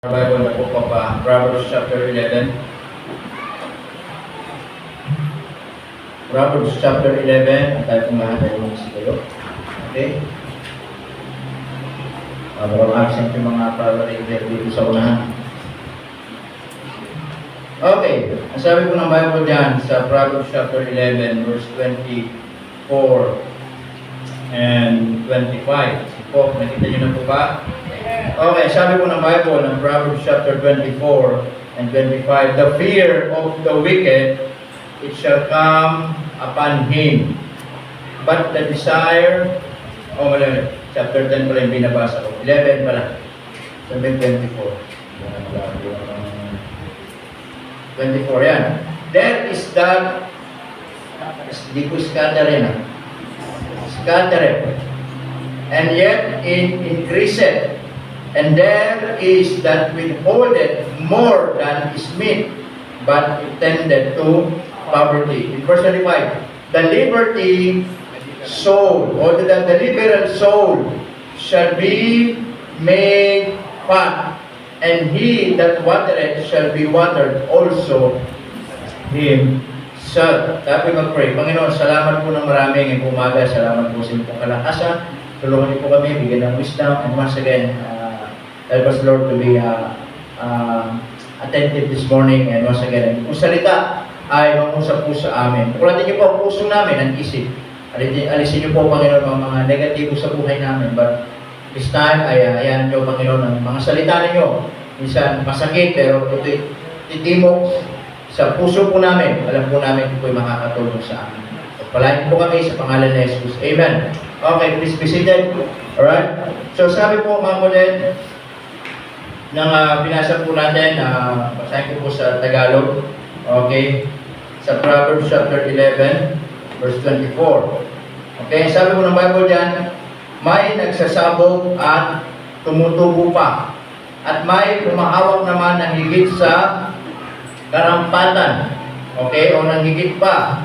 Bible na book of Proverbs chapter 11. Proverbs chapter 11, at tayo pong lahat ay siguro. Okay? Mukhang absent yung mga Proverbs dito sa unahan. Okay, ang sabi po ng Bible dyan sa Proverbs chapter 11, verse 24 and 25. Po, nakita nyo na po ba? Okay, sabi po ng Bible ng Proverbs chapter 24 and 25, the fear of the wicked, it shall come upon him. But the desire, chapter 10 pala yung binabasa ko. 11 pala. Sabi 24. 24 yan. There is that, di ko scatterin. Scatterin. And yet it increaseth. And there is that withholdeth more than is meet, but it tended to poverty. In verse 25, the liberty soul, or the liberal soul, shall be made fat, and he that watereth shall be watered also himself. Sabi mag-pray, Panginoon, salamat po ng marami ngayong umaga, salamat po sa inyong kalakasan, tulungan niyo po kami, bigyan ng wisdom, and once again, help us, Lord, to be attentive this morning. And once again, kung salita ay mangusap po sa amin. Tukulatin niyo po ang puso namin, ang isip. Alisin niyo po, Panginoon, ang mga negatibo sa buhay namin. But this time, ay ayan niyo, Panginoon, ang mga salita ninyo. Minsan masakit, pero ito'y titimok sa puso po namin. Alam po namin kung po'y makakatulong sa amin. Pagpalain po kami sa pangalan ni Jesus. Amen. Okay, please be seated. Alright? So sabi po, mga kulit, nang binasa po natin, basahin ko po sa Tagalog, okay, sa Proverbs chapter 11, verse 24. Okay, sabi po ng Bible dyan, may nagsasabog at tumutubo pa, at may humahawak naman ng higit sa karampatan, okay, o ng higit pa,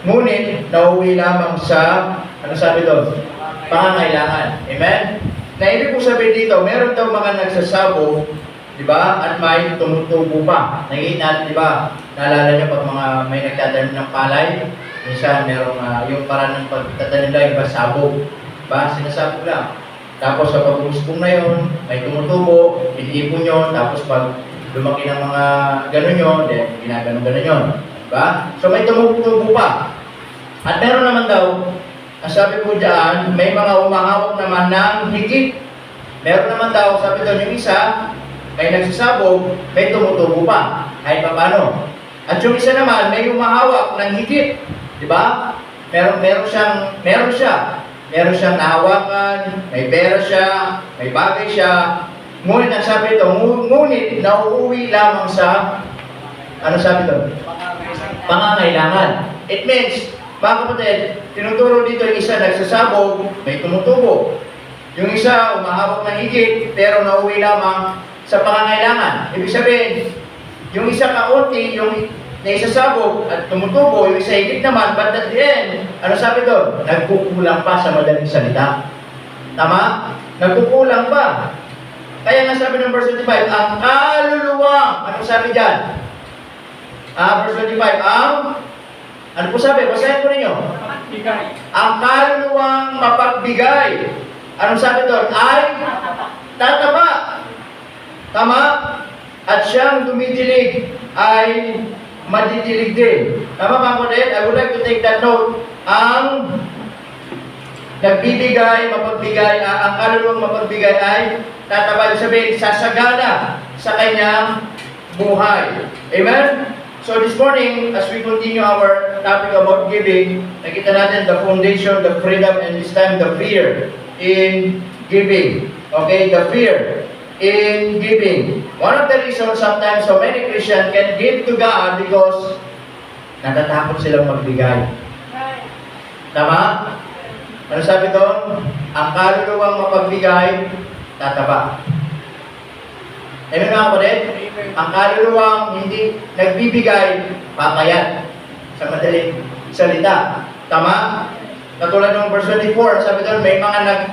ngunit nauwi lamang sa, ano sabi doon? Pangangailangan. Amen? Na ibig po sabihin dito, meron daw mga nagsasabog, di ba? At may tumutubo pa. Nakikita natin, di ba? Naalala niyo pag mga may nagtatanim ng palay, minsan merong yung parang ng pagtatanim lang, iba sabog. Diba? Sinasabog lang. Tapos sa pag-uusbong na yun, may tumutubo, iniipon yun, tapos pag lumaki ng mga gano'n yun, then ginaganon-ganon yun. Diba? So may tumutubo pa. At meron naman daw, ang sabi po dyan, may mga umahawak naman ng higit. Meron naman daw, sabi doon yung isa, may nagsasabog, may tumutubo pa. Kahit pa paano. At yung isa naman, may umahawak ng higit. Diba? Meron siyang nahawakan, may pera siya, may bagay siya. Ngunit ang sabi ito, ngunit nauuwi lamang sa, ano sabi doon? Pangangailangan. It means, mga kapatid, tinuturo dito yung isa nagsasabog, may tumutubo. Yung isa, umahawak ng higit, pero nauwi lamang sa pangangailangan. Ibig sabihin, yung isa kaunti, yung naisasabog at tumutubo, yung isa higit naman, but at the end, ano sabi doon? Nagkukulang pa sa madaling salita. Tama? Nagkukulang pa. Kaya nga sabi ng verse 25, ang kaluluwang, ano sabi dyan? Verse 25, ano po sabi? Basahin ko ninyo. Ang kaluluwang mapagbigay. Anong sabi doon? Ay tataba. Tama? At siyang dumidilig ay madidilig din. Tama ba ko din? I would like to take that note. Ang nagbibigay, mapagbigay, ang kaluluwang mapagbigay ay tataba. Sabihin, sasagana sa kanyang buhay. Amen? So this morning, as we continue our topic about giving, nakita natin the foundation, the freedom, and this time the fear in giving. Okay, the fear in giving. One of the reasons sometimes so many Christians can give to God because natatakot silang magbigay. Tama? Ano sabi doon? Ang kaluluwang mapagbigay, tataba. Amen mga kapatid? Ang kaluluwang hindi nagbibigay, papayat. Sa madaling salita. Tama? Katulad ng verse 24, sabi doon, may mga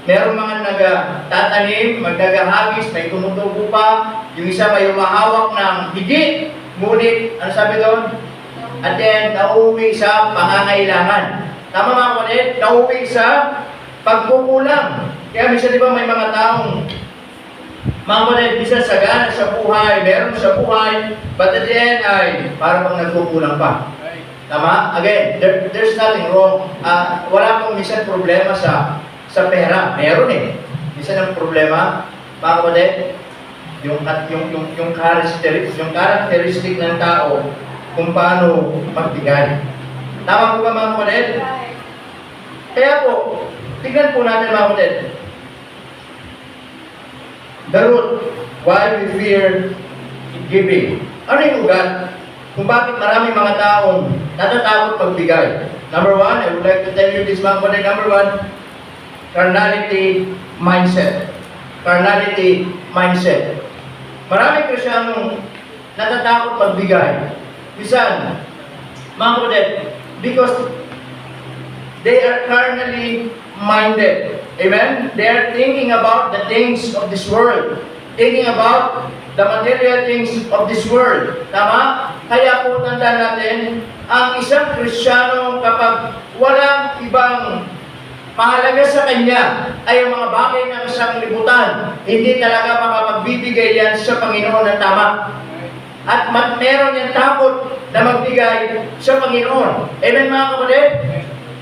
Merong mga nagtatanim, magdagahagis, may tumutubo pa, yung isa may umahawak ng higit, ngunit, ano sabi doon? At then, nauwi sa pangangailangan. Tama mga kapatid, nauwi sa pagkukulang. Kaya minsan di ba may mga taong, mga kapatid, minsan sagana sa buhay, meron sa buhay, but at the end ay parang bang nagkukulang pa. Tama? Again, there's nothing wrong. Wala pong minsan problema sa pera. Meron eh. Minsan ang problema, mga kapatid, yung characteristic ng tao kung paano magbigay. Tama po ba mga kapatid? Kaya po, tignan po natin mga kapatid. The root, why we fear giving. Ano yung ugat? Kung bakit maraming mga taong natatakot magbigay. Number one, I would like to tell you this mga kapatid. Number one, carnality mindset. Carnality mindset. Maraming Kristiyanong natatakot magbigay. Bisan, mga kapatid, because they are carnally minded. Amen? They are thinking about the things of this world. Thinking about the material things of this world. Tama? Kaya po tandaan natin, ang isang Kristiyano kapag walang ibang mahalaga sa kanya ay ang mga bagay ng isang libutan, hindi talaga makapagbibigay yan sa Panginoon na tama. At meron yung takot na magbigay sa Panginoon. Amen mga kapatid?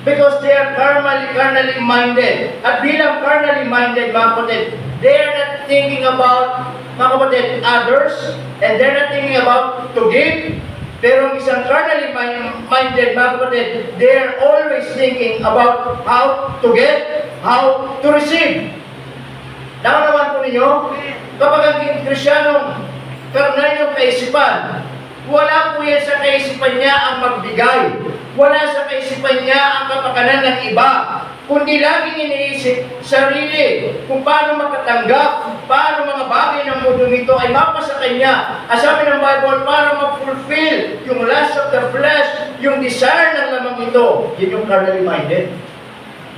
Because they are carnally minded. At bilang carnally minded, mga kapatid, they are not thinking about, mga kapatid, others, and they're not thinking about to give. Pero ang isang carnally minded, mga kapatid, they are always thinking about how to get, how to receive. Naman po ninyo, kapag ang Kristiyanong karnal yung kaisipan, wala po yan sa kaisipan niya ang magbigay. Wala sa kaisipan niya ang kapakanan ng iba. Kundi laging iniisip sarili kung paano makatanggap, paano mga bagay ng mundo nito ay mapasa kanya. Ang sabi ng Bible, para ma-fulfill yung lust of the flesh, yung desire ng lamang ito. Yun yung carnally minded.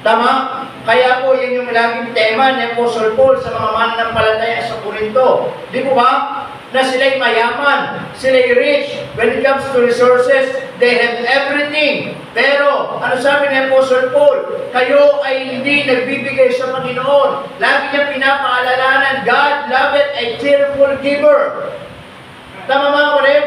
Tama? Kaya po yun yung laging tema ni Apostle Paul sa mga mananampalataya sa Corinto. Di po ba? Na sila'y mayaman, sila'y rich. When it comes to resources, they have everything. Pero, ano sabi ni Apostle Paul? Kayo ay hindi nagbibigay sa Panginoon. Lagi niya pinapaalalanan, God loveth a cheerful giver. Tama mga kapatid?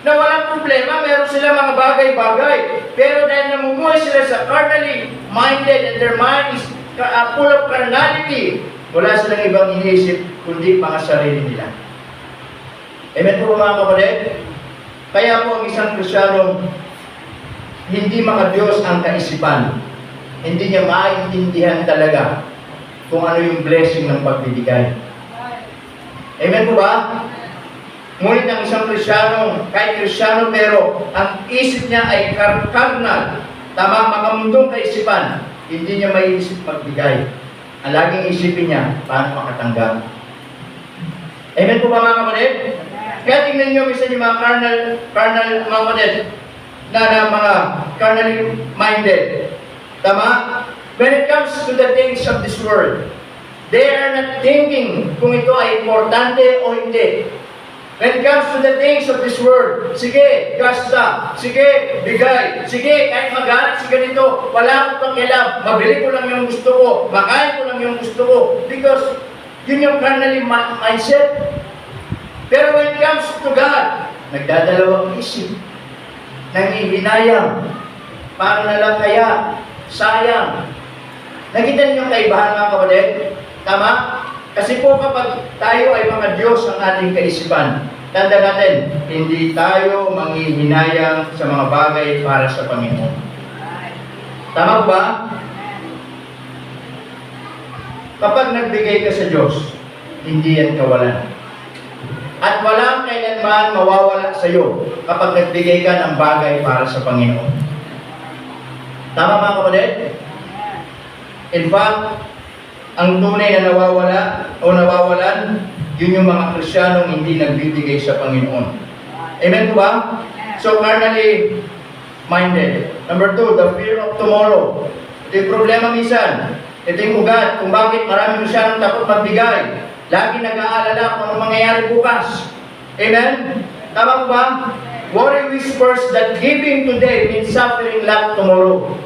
Na walang problema, meron sila mga bagay-bagay. Pero dahil namumuhay sila sa carnally minded and their mind is full of carnality, wala silang ibang iniisip kundi mga sarili nila. Amen po mga kapatid? Kaya po ang isang Kristiyanong hindi makadiyos ang kaisipan. Hindi niya maintindihan talaga kung ano yung blessing ng pagbibigay. Amen po ba? Ngunit ang isang Kristiyanong, kahit Kristiyano pero ang isip niya ay carnal, tama, makamundong kaisipan, hindi niya maiisip magbigay. Ang laging isipin niya, paano makatanggap. Amen po ba mga kapatid? Kaya tingnan nyo, minsan yung mga carnal mga kapatid, na mga carnally minded. Tama? When it comes to the things of this world, they are not thinking kung ito ay importante o hindi. When it comes to the things of this world, sige, gasta, sige, bigay, sige, kahit magalit sa ganito, wala akong pakialam, mabili ko lang yung gusto ko, makain ko lang yung gusto ko, because yun yung carnally mindset. Pero when it comes to God, nagdadalawang isip, nangihinayang, paano na lang kaya, sayang. Nakita niyo yung kaibahan mga kapatid? Tama? Kasi po kapag tayo ay mga Diyos ang ating kaisipan, tanda natin, hindi tayo manghihinayang sa mga bagay para sa Panginoon. Tama ba? Kapag nagbigay ka sa Diyos, hindi yan kawalan. At walang kailanman mawawala sa iyo kapag nagbigay ka ng bagay para sa Panginoon. Tama mga kapatid? In fact, ang tunay na nawawala o nawawalan, yun yung mga Kristiyanong hindi nagbibigay sa Panginoon. Amen po ba? So, carnally minded. Number 2, the fear of tomorrow. Ito yung problema minsan. Ito yung ugat kung bakit marami masyadong takot magbigay. Lagi nag-aalala kung anong mangyayari bukas. Amen? Tama po ba? Worry whispers that giving today means suffering lack tomorrow.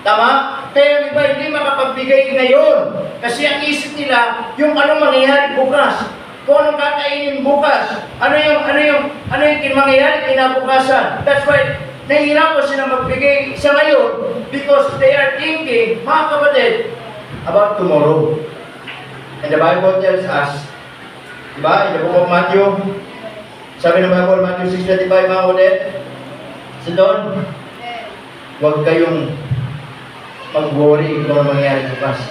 Tama? Kaya yung iba hindi makapagbigay ngayon. Kasi ang isip nila, yung anong mangyayari bukas. Kung anong kakainin bukas. Ano yung mangyayari kinabukasan. That's why, nahihirapan sila magbigay sa ngayon because they are thinking, mga kapatid, about tomorrow. And the Bible tells us, diba, in the book of Matthew, sabi ng Bible, Matthew 6:25, mga kapatid, so doon, huwag kayong mag-worry kung ano mangyayari bukas.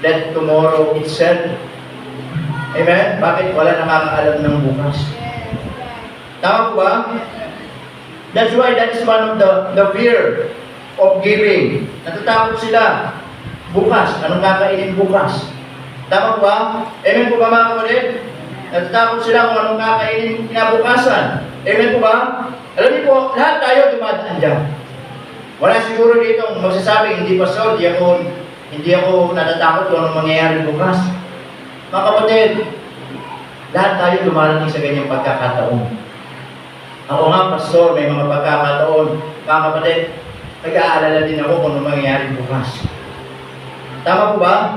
Let tomorrow itself. Amen? Bakit wala nakakaalam ng bukas? Tama po ba? That's why that is one of the fear of giving. Natatakot sila. Bukas. Anong kakainin bukas? Tama po ba? Amen po ba mga kapatid? Natatakot sila kung anong kakainin kinabukasan. Amen po ba? Alam niyo po, lahat tayo dumadaan dyan. Wala siguro dito magsasabi, hindi pastor, hindi ako natatakot kung anong mangyayari bukas. Mga kapatid, lahat tayo dumarating sa ganyang pagkakataon. Ako nga, pastor, may mga pagkakataon. Mga kapatid, nag-aalala din ako kung anong mangyayari bukas. Tama po ba?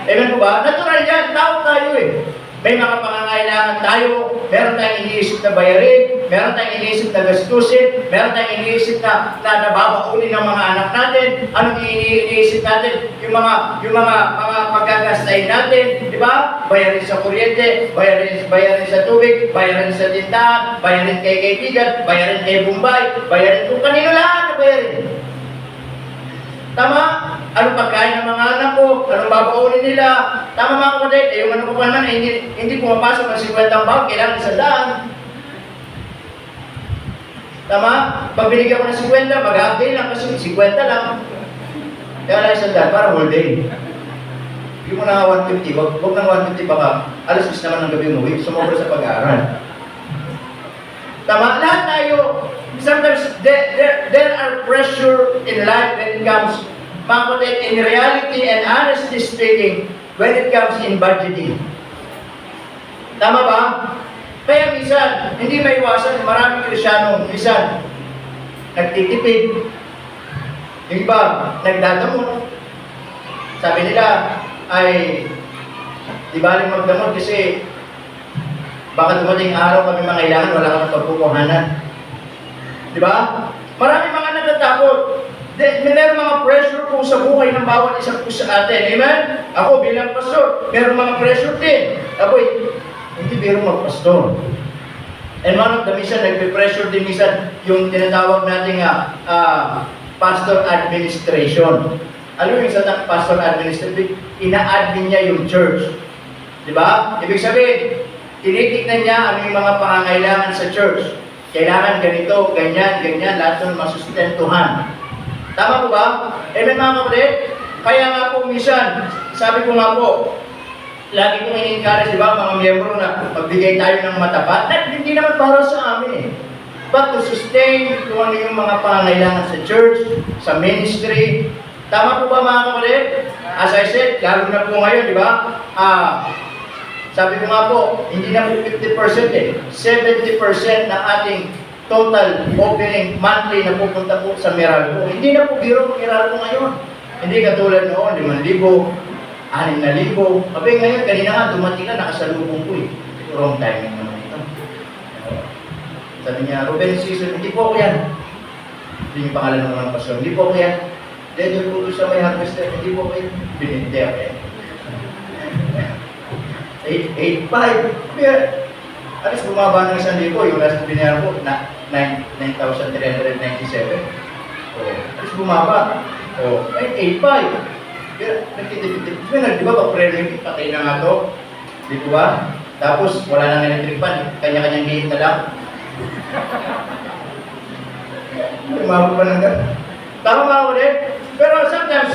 Amen po ba? Natural yan, tao tayo eh. May mga pangangailangan tayo, meron tayong iniisip na bayarin, meron tayong iniisip na gastusin, meron tayong iniisip na nababaunin ng mga anak natin, anong iniisip natin, yung mga pagkagastahin natin, di ba? Bayarin sa kuryente, bayarin sa tubig, bayarin sa tindahan, bayarin kay kaibigan, bayarin kay Bombay, bayarin kung kanino lahat na bayarin. Tama? Anong pagkain ng mga anak ko? Anong babaunin nila? Tama mga kapatid, yung ano ko pa naman, hindi pumapasok ng 50 ang bawang, kailangan 100. Tama? Pag binigyan ko ng 50, mag-half day lang kasi 50 lang. Kaya lang 100 para whole day. Yung mo na 150, wag ng 150 baka alas 6 naman ng gabi mo, sumobra sa pag-aaral. Tama? Lahat tayo, sometimes there are pressure in life when it comes, mga kapatid, in reality and honestly speaking, when it comes in budgeting. Tama ba? Kaya minsan, hindi maiwasan, maraming Kristiyanong minsan, nagtitipid. Yung iba, nagdadamot. Sabi nila, ay, di baling magdamot kasi baka dumating araw kami mangailangan, wala kami pagkukuhanan. Di ba? Marami mga natatakot. Meron mga pressure po sa buhay ng bawat isang po sa atin. Amen? Ako bilang pastor, meron mga pressure din. Ako'y, hindi biro magpastor. And one of the minsan, nagpe-pressure din minsan yung tinatawag nating pastor administration. Alam mo yung sa pastor administration, ina-admin niya yung church. Di ba? Ibig sabihin, tinitignan niya ano yung mga pangangailangan sa church. Kailangan ganito, ganyan, lahat ng masustentuhan. Tama po ba? Amen mga kapatid? Kaya nga po minsan, sabi ko nga po, lagi kong in-encourage, di ba, mga miyembro na magbigay tayo ng matapat. Hindi naman para sa amin eh. But to sustain kung ano yung mga pangangailangan sa church, sa ministry. Tama po ba mga kapatid? As I said, lalo na po ngayon, di ba? Sabi ko nga po, hindi na po 50% eh. 70% ng ating total opening monthly na pupunta po sa Meralco. Hindi na po biro ang Meralco ngayon. Hindi katulad noon, 5,000, 6,000. Sabi ngayon, kanina nga, dumating na, nakasalubong ko eh. Wrong timing naman ito. Sabi niya, Ruben Season, hindi po ako yan. Hindi yung pangalan ng mga pasyon, hindi po ako yan. Dito po sa may harvester, hindi po ako yan. Bininte ako yan. 8,500. Alis bumaba ng 1,000, yung last binayaran ko, 9,397. Alis bumaba. 8,500. Pero, nagtitipid. Di ba, pag-preliminary, patay na nga to. Di ba? Tapos, wala nang electric fan. Kanya-kanyang gate na lang. Umabot pa ng gano'n. Tama mga ulit. Pero sometimes,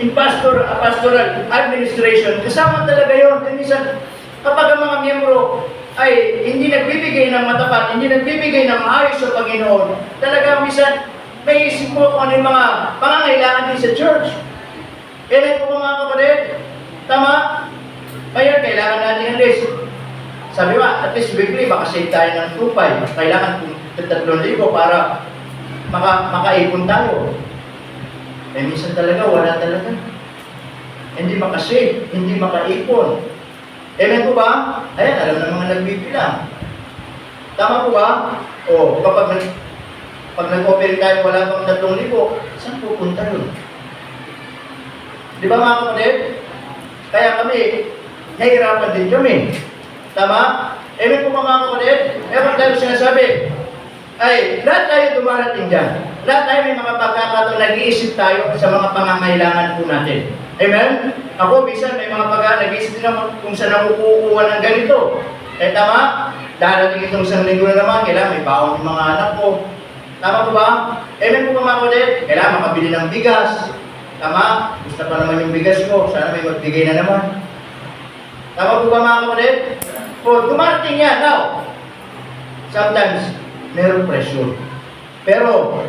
in pastoral administration, kasama talaga yun. And minsan, kapag ang mga miyembro ay hindi nagbibigay ng matapat, hindi nagbibigay ng maayos sa Panginoon, talaga minsan, may isip mo kung ano yung mga pangangailangan din sa church. Kailan po mga kapatid? Tama? Ngayon, kailangan natin ang list. Sabi ba, at least weekly, makasave tayo ng 2,500. Kailangan 3,000 para makaipon tayo. Eh, minsan talaga, wala talaga. Hindi makasave, hindi makaipon. Amen po ba? Ayan, alam na mga nagbibilang. Tama po ba? O, pag nag-operate tayo, wala pang 3,000, saan pupunta yun? Di ba mga kapatid? Kaya kami, nahihirapan din kami. Tama? Amen po mga kapatid? Ewan tayo sinasabi, ay, lahat tayo dumarating dyan. Lahat tayo may mga pagkakataon, nag-iisip tayo sa mga pangangailangan po natin. Amen? Ako, minsan may mga nag-iisip din ako kung saan ako kukuha ng ganito. Eh, tama? Darating itong isang linggo na naman, kailangan may baon ng mga anak ko. Tama po ba? Amen po mga kapatid? Kailangan makabili ng bigas. Tama? Gusto pa naman yung bigas ko. Sana may magbigay na naman. Tama po ba mga kapatid? O, dumarating yan. Now, sometimes, merong pressure. Pero,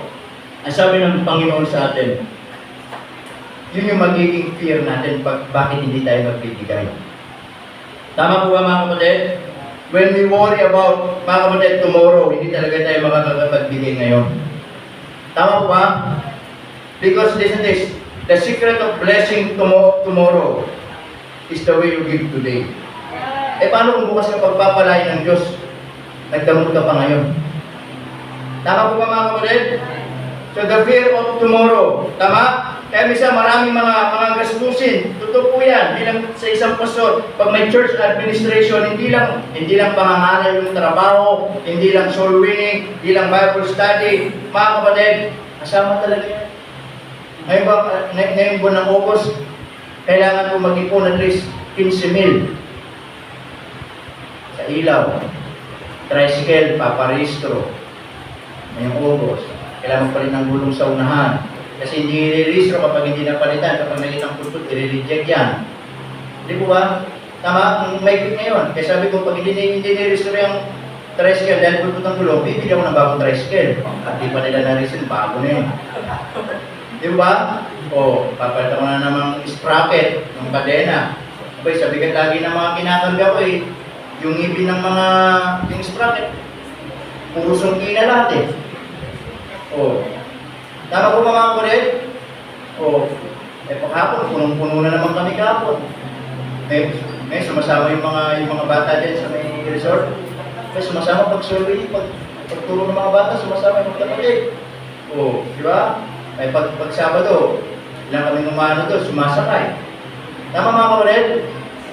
ang sabi ng Panginoon sa atin, yun yung magiging fear natin bakit hindi tayo magbibigay. Tama po ba mga kapatid? When we worry about, mga kapatid, tomorrow, hindi talaga tayo makakapagbigay ngayon. Tama po ba? Because listen this, the secret of blessing tomorrow is the way you give today. Eh paano kung bukas ka pagpapalain ng Diyos, nagdamot ka pa ngayon? Tama po ba mga kapatid? So the fear of tomorrow, tama? Kaya minsan maraming mga gastusin. Totoo po yan. Bilang sa isang pastor, pag may church administration, hindi lang pangangaral yung trabaho, hindi lang soul winning, hindi lang Bible study. Mga kapatid, kasama talaga yan. Ngayon buwan ng August, kailangan po mag-ipon at least 15,000 sa ilaw, tricycle, paparehistro. Ngayong August, kailangan pa rin ng gulong sa unahan. Kasi hindi i-rehistro kapag hindi napalitan, kapag nakitang putut, i-reject yan. Hindi po ba? Tama, may good ngayon. Kaya sabi ko, pag hindi i-rehistro yung tricycle dahil putut ng gulong, bibili ako ng bagong tricycle. At di pa nila na-rehistro, bago na yun. Di ba? O, papalitan ko na namang sprocket, ng kadena. Abay, sabigat lagi ng mga kinakarga ko yung ibin ng mga yung sprocket, puro sungki na lahat eh. O, tama po mga kapatid? O, paghapon, punong-puno na naman kami kahapon. May sumasama yung mga bata dyan sa may resort. May sumasama pag-survey, pagturo ng mga bata, sumasama yung mga kapatid. O, di ba? Ay pag Sabado, ilang kami umano doon, sumasakay. Tama mga kapatid?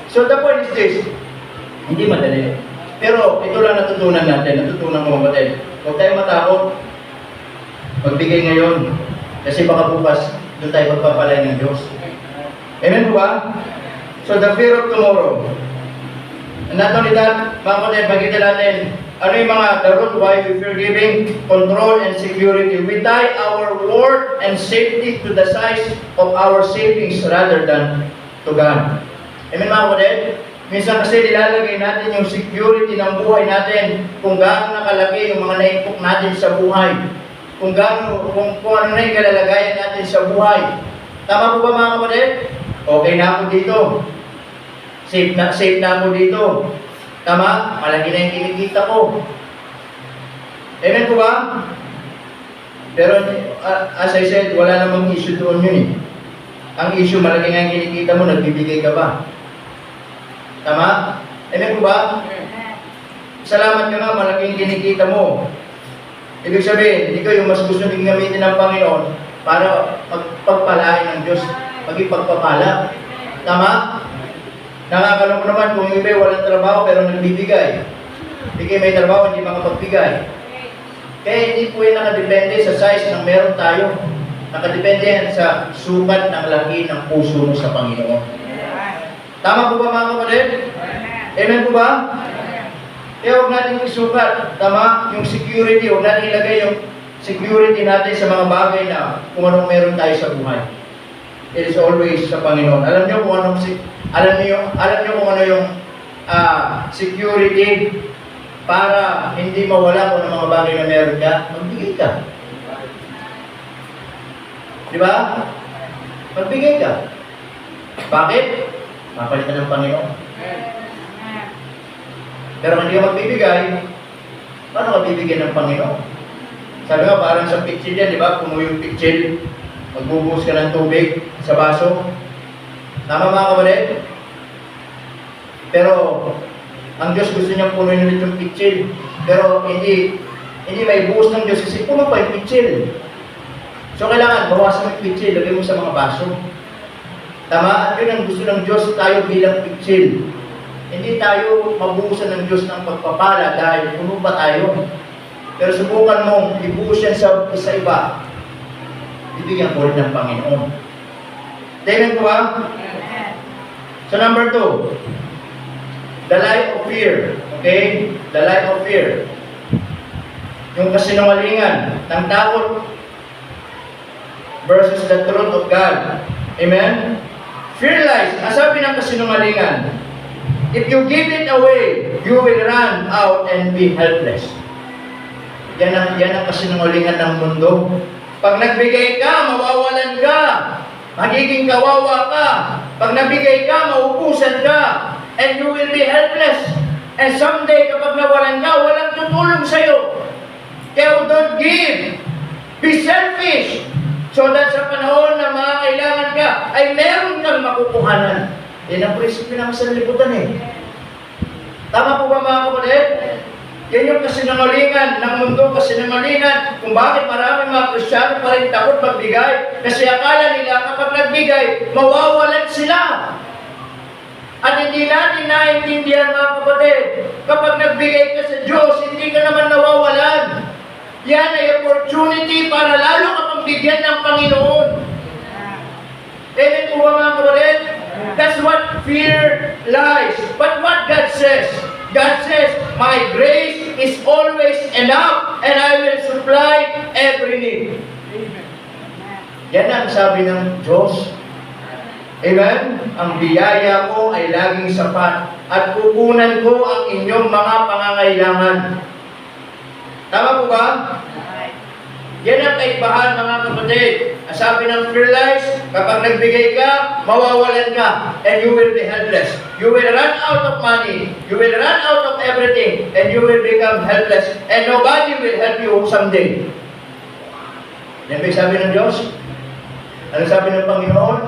So the point is this, hindi madali. Pero ito lang natutunan ko mga kapatid. Huwag tayong matakot. Magbigay ngayon. Kasi baka bukas, doon tayo magpapalay ng Diyos. Amen po ba? So the fear of tomorrow. And not only that, mga kapatid, makita natin, ano yung mga the root why we fear giving, control and security. We tie our worth and safety to the size of our savings rather than to God. Amen mga kapatid? Minsan kasi nilalagay natin yung security ng buhay natin kung gaano nakalaki yung mga naipok natin sa buhay. Kung ano na yung kalalagayan natin sa buhay. Tama po ba mga kapatid? Okay na ako dito. Safe na ako dito. Tama? Malaki na yung kinikita ko. Amen po ba? Pero as I said, wala namang issue doon yun eh. Ang issue, malaki na yung kinikita mo, nagbibigay ka ba? Tama? Amen po ba? Salamat ka nga, malaki yung kinikita mo. Ibig sabihin, ikaw yung mas gusto nang gamitin ng Panginoon para pagpalain ng Diyos, maging pagpapala. Tama? Nakakalong naman kung yung iba walang trabaho pero nagbibigay. Hindi may trabaho, hindi makapagbigay. Kaya hindi po yan nakadepende sa size ng meron tayo. Nakadepende yan sa sukat ng laki ng puso mo sa Panginoon. Tama po ba mga kapatid? Amen po ba? Kaya huwag natin isukat, tama, yung security, huwag natin ilagay yung security natin sa mga bagay na kung anong meron tayo sa buhay. It is always sa Panginoon. Alam niyo kung ano yung security para hindi mawala kung anong mga bagay na meron ka, magbigay ka. Di ba? Magbigay ka. Bakit? Mapalitan ng Panginoon. Pero kung hindi ka magbibigay, paano ka bibigyan ng Panginoon? Sabi nga, parang sa pitchil yan, di ba? Kumuha yung pitchil, magbubuhos ka ng tubig sa baso. Tama mga kapatid? Pero, ang Diyos gusto niyang punuin ulit yung pitchil. Pero hindi may buhos ng Diyos kasi puno pa yung pitchil. So, kailangan bawasan yung pitchil, lagay mo sa mga baso. Tama? At yun ang gusto ng Diyos tayo bilang pitchil. Hindi tayo mabuhusan ng Diyos ng pagpapala dahil puno pa tayo. Pero subukan mong ibuhos yan sa iba. Bibigyan ko rin ng Panginoon. Amen po ba? So number 2, the lie of fear. Okay? The lie of fear. Yung kasinungalingan ng takot versus the truth of God. Amen? Fear lies. Ang sabi ng kasinungalingan, if you give it away, you will run out and be helpless. Yan ang kasinungalingan ng mundo. Pag nagbigay ka, mawawalan ka. Magiging kawawa ka. Pag nabigay ka, mauubusan ka. And you will be helpless. And someday, kapag nawalan ka, walang tutulong sa'yo. Kaya don't give. Be selfish. So that sa panahon na mga kailangan ka, ay meron kang makukuhanan. Yan ang prinsipyo ng sanlibutan eh. Tama po ba mga kapatid? Yan yung kasinungalingan ng mundo, kasinungalingan kung bakit marami mga Kristiyano pa rin takot magbigay. Kasi akala nila kapag nagbigay, mawawalan sila. At hindi natin naiintindihan mga kapatid, kapag nagbigay ka sa Diyos, hindi ka naman nawawalan. Yan ay opportunity para lalo ka pang bigyan ng Panginoon. Amen po ba mga kapatid? That's what fear lies. But what God says? God says, my grace is always enough and I will supply every need. Yan ang sabi ng Diyos. Amen? Ang biyaya ko ay laging sapat at kukunan ko ang inyong mga pangangailangan. Tama po ba? Yan ang kaibahan mga kapatid. Ang sabi ng fear lies, kapag nagbigay ka, mawawalan ka, and you will be helpless. You will run out of money, you will run out of everything, and you will become helpless, and nobody will help you someday. Yan ba yung sabi ng Diyos? Ano sabi ng Panginoon?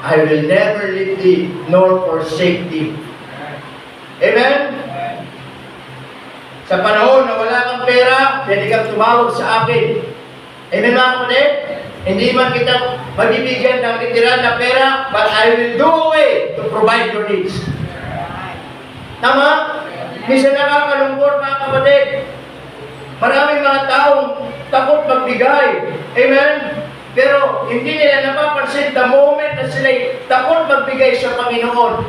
I will never leave thee, nor forsake thee. Amen? Sa panahon na wala kang pera, pwede kang tumawag sa akin. Amen mga kapatid? Hindi man kita mabibigyan ng literal na pera, but I will do away to provide your needs. Tama? Minsan nakakalungkot mga kapatid. Maraming mga taong takot magbigay. Amen? Pero hindi nila napapansin the moment na sila takot magbigay sa Panginoon.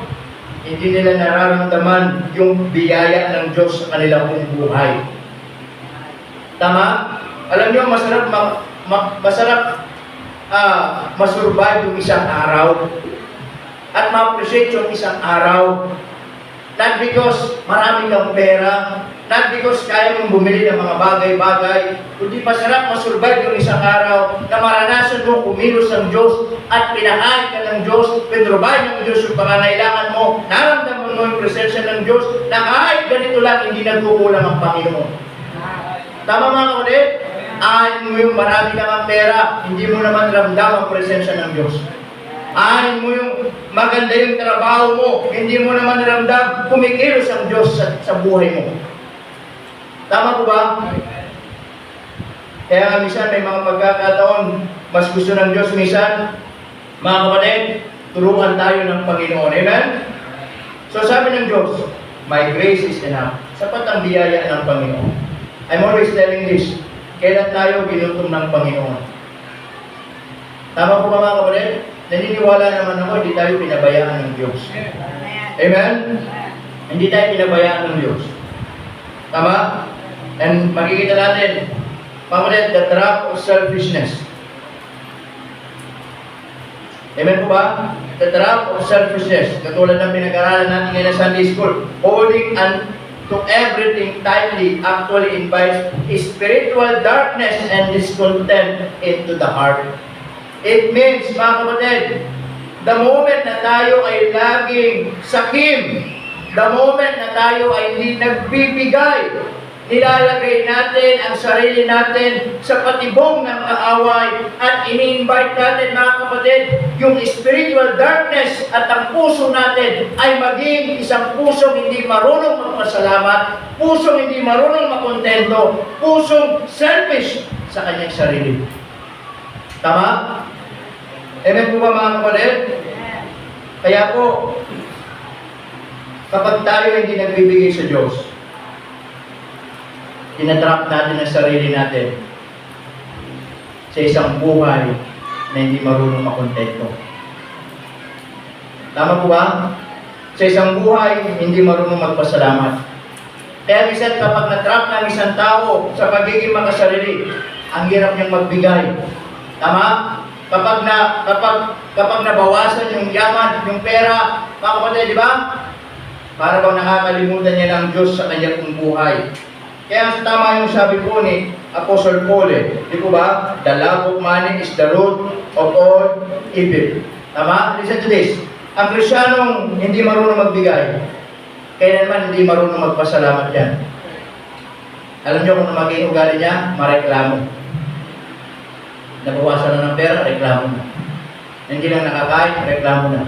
Hindi nila nararamdaman yung biyaya ng Diyos sa kanilang buhay. Tama? Alam niyo, masarap masurvive yung isang araw at ma-appreciate yung isang araw. Not because marami kang pera, not because kaya mong bumili ng mga bagay-bagay, kundi masarap masurvive yung isang araw na maranasan mo kumilos ng Diyos at pinakain ka ng Diyos, pinrovide ng Diyos yung pangangailangan mo, naramdaman mo yung presensya ng Diyos, na kahit ganito lang, hindi nagkukulang ang Panginoon. Tama mga kapatid? Ahin mo yung marami kang pera, hindi mo naman ramdam ang presensya ng Diyos. Ahin mo yung maganda yung trabaho mo, hindi mo naman ramdam kumikilos ang Diyos sa buhay mo. Tama po ba? Kaya minsan may mga pagkakataon, mas gusto ng Diyos minsan, mga kapatid, turuan tayo ng Panginoon. Amen? So sabi ng Diyos, my grace is enough. Sapat ang biyaya ng Panginoon. I'm always telling this, kailan tayo ginutom ng Panginoon? Tama po ba mga kapatid? Naniniwala naman ako, hindi tayo pinabayaan ng Diyos. Amen? Hindi tayo pinabayaan ng Diyos. Tama? And makikita natin, kapatid, the trap of selfishness. Amen po ba? The trap of selfishness. Katulad ng pinag-aralan natin ngayon sa Sunday School. Holding on to everything tightly actually invites spiritual darkness and discontent into the heart. It means, mga kapatid, the moment na tayo ay laging sakim, the moment na tayo ay hindi nagbibigay, nilalagay natin ang sarili natin sa patibong ng kaaway at ini-invite natin, mga kapatid, yung spiritual darkness at ang puso natin ay maging isang pusong hindi marunong magpasalamat, pusong hindi marunong makontento, pusong selfish sa kanyang sarili. Tama? Amen po ba, mga kapatid? Kaya po, kapag tayo hindi nagbibigay sa Diyos, tinatrap natin ang sarili natin sa isang buhay na hindi marunong makontento. Tama po ba? Sa isang buhay, hindi marunong magpasalamat. Kaya minsan kapag natrap ng isang tao sa pagiging makasarili, ang hirap niyang magbigay. Tama? Kapag nabawasan yung yaman, yung pera, mga kapatid, di ba? Para bang nakakalimutan niya ng Diyos sa kanyang buhay. Kaya tama yung sabi po ni Apostle Paul, di po ba? The love of money is the root of all evil. Tama? Listen to this. Ang Kristiyanong hindi marunong magbigay, kailanman hindi marunong magpasalamat yan. Alam niyo kung maging ugali niya? Mareklamo. Nabawasan na ng pera, reklamo na. Hindi lang nakakain, reklamo na.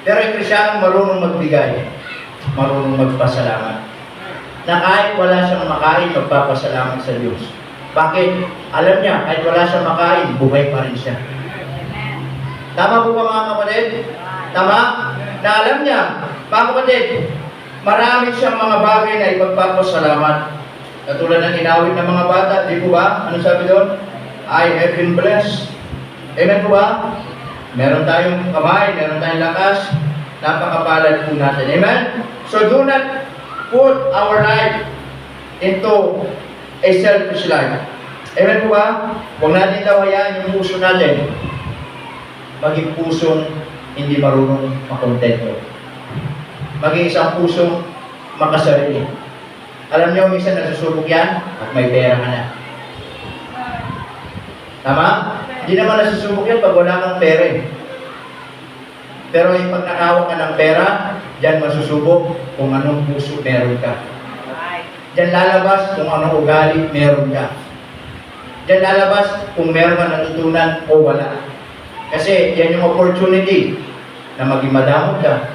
Pero yung Kristiyanong marunong magbigay, marunong magpasalamat. Na kahit wala siyang makain, magpapasalamat sa Diyos. Bakit? Alam niya, kahit wala siyang makain, buhay pa rin siya. Tama po ba, mga kapatid? Tama? Na alam niya, mga kapatid, marami siyang mga bagay na ipagpapasalamat. Katulad ng inawit ng mga bata, di po ba? Ano sabi doon? I have been blessed. Amen po ba? Meron tayong kamay, meron tayong lakas, napakapalad po natin. Amen? So do not put our life into a selfish life. Amen po ba? Huwag natin daw hayaan yung puso natin maging pusong hindi marunong makontento. Maging isang pusong makasarili. Alam niyo, minsan nasusubok yan at may pera ka na. Tama? Hindi naman nasusubok yan pag wala kang pera. Pero yung pag nakawak ka ng pera, diyan masusubok kung anong puso meron ka. Diyan lalabas kung anong ugali meron ka. Diyan lalabas kung meron ka natutunan o wala. Kasi yan yung opportunity na maging madamot ka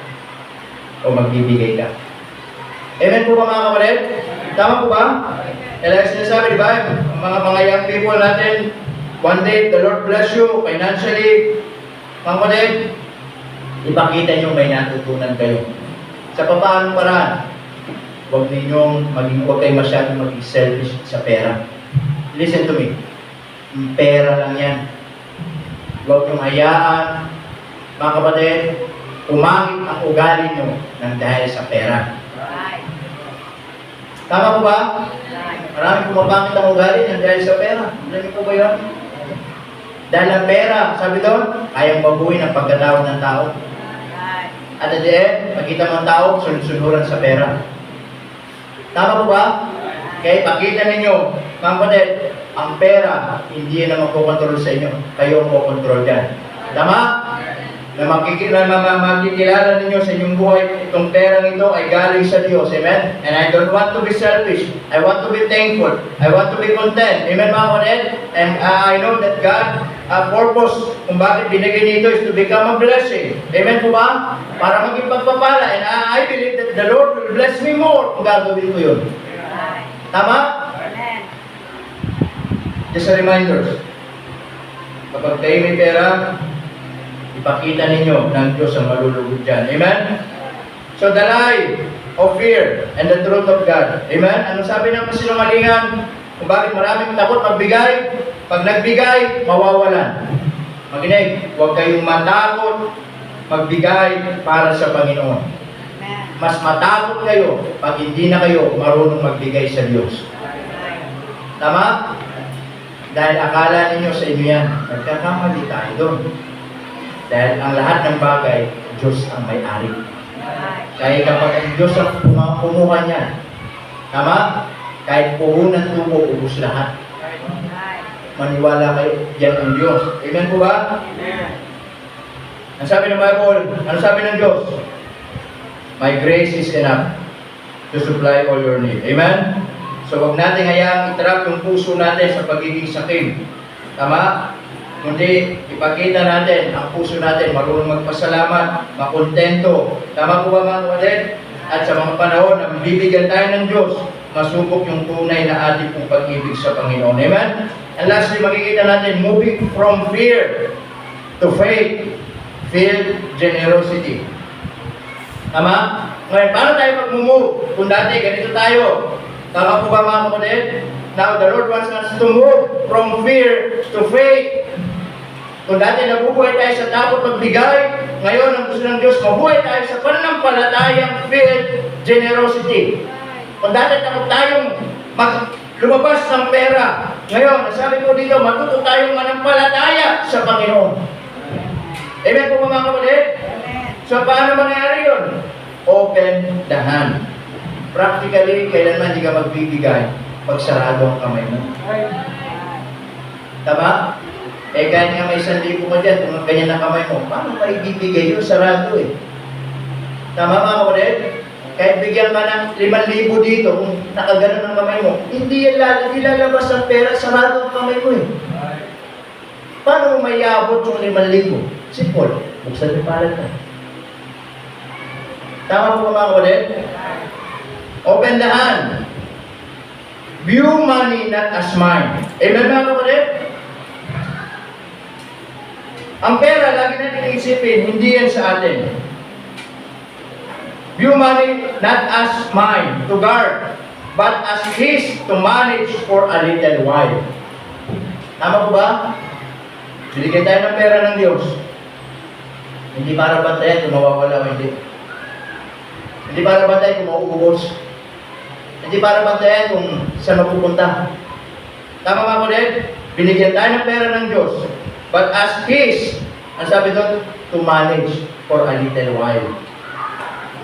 o magbibigay ka. Amen po ba, mga kapatid? Tama po ba? Kaya sinasabi, di ba? Mga young people natin, one day, the Lord bless you financially. Mga kapatid, ipakita nyo may natutunan kayo. Sa papaanong paraan, huwag kayo masyadong maging selfish sa pera. Listen to me. Pera lang yan. Huwag yung hayaan, mga kapatid, umangit ang ugali nyo ng dahil sa pera. Tama po ba? Maraming pumapangit ang ugali ng dahil sa pera. Alam niyo po ba yun? Dahil ang pera, sabi doon, kayang baguhin ang pagkatawag ng tao. At at the end, makita mo ang tao, sunod-sunuran sa pera. Tama po ba? Kaya pakita ninyo, mga kapatid, ang pera, hindi yan ang magkocontrol sa inyo. Kayo ang magkocontrol dyan. Tama? Na makikilala ninyo sa inyong buhay, itong perang ito ay galing sa Diyos. Amen? And I don't want to be selfish. I want to be thankful. I want to be content. Amen, mga kapatid? And I know that God, purpose kung bakit binigay nito is to become a blessing. Amen po ba? Para maging pagpapala. And I believe that the Lord will bless me more kung gagawin ko yun. Tama? Amen. Just a reminder. Kapag kayo may pera, ipakita ninyo ng Diyos ang malulugod dyan. Amen? So the lie of fear and the truth of God. Amen? Ano sabi ng kasinungalingan? Kung bakit maraming takot magbigay? Pag nagbigay, mawawalan. Makinig, huwag kayong matakot magbigay para sa Panginoon. Mas matakot kayo pag hindi na kayo marunong magbigay sa Diyos. Tama? Dahil akala ninyo sa inyo yan, nagkakamali tayo doon. Dahil ang lahat ng bagay, Diyos ang may-ari. Kaya kapag ang Diyos ang kumuha niyan, tama? Kahit puhunan tubo, ubus lahat. maniwala kayo, yan ang Diyos. Amen po ba? Amen. Ang sabi ng Bible, ano sabi ng Diyos? My grace is enough to supply all your need. Amen? So huwag natin hayaang itrap yung puso natin sa pagiging sakim. Tama? Kundi ipakita natin ang puso natin, marunong magpasalamat, makontento. Tama po ba mga kapatid? At sa mga panahon na bibigyan tayo ng Diyos, masubok yung tunay na ating pong pag-ibig sa Panginoon. Amen? And lastly, makikita natin, moving from fear to faith, filled generosity. Tama? Ngayon, paano tayo mag-move? Kung dati, ganito tayo. Tama po ba mga kapatid? Now, the Lord wants us to move from fear to faith. Kung dati nabubuhay tayo sa takot magbigay, ngayon ang gusto ng Diyos, mabuhay tayo sa pananampalatayang filled generosity. Kung dati takot tayong lumabas ng pera, ngayon, nasabi ko dito, matuto tayong manampalataya sa Panginoon. Amen po ba mga kapatid? So, paano mangyari yun? Open the hand. Practically, kailanman hindi ka magbibigay pag sarado ang kamay mo. Tama? Eh, kahit nga may 1,000 mo dyan, kung ganyan ang kamay mo, paano ka ibibigay yun? Sarado eh. Tama mga kapatid? Kahit bigyan ka ng 5,000 dito, kung nakaganon ang kamay mo, hindi lalabas ang pera, sarado ang kamay mo eh. Paano mo may abot yung 5,000? Simple. Buksan yung palad na. Tama po ba mga kapatid? Open the hand. View money not as mine. Amen mga kapatid? Ang pera, lagi natin isipin, hindi yan sa atin. View money not as mine to guard, but as His to manage for a little while. Tama po ba? Binigyan tayo ng pera ng Diyos. Hindi para bantayan kung mawawala o hindi. Hindi para bantayan kung mauubos. Hindi para bantayan kung saan mapupunta. Tama mga kapatid? Binigyan tayo ng pera ng Diyos. But as His, ang sabi doon, to manage for a little while.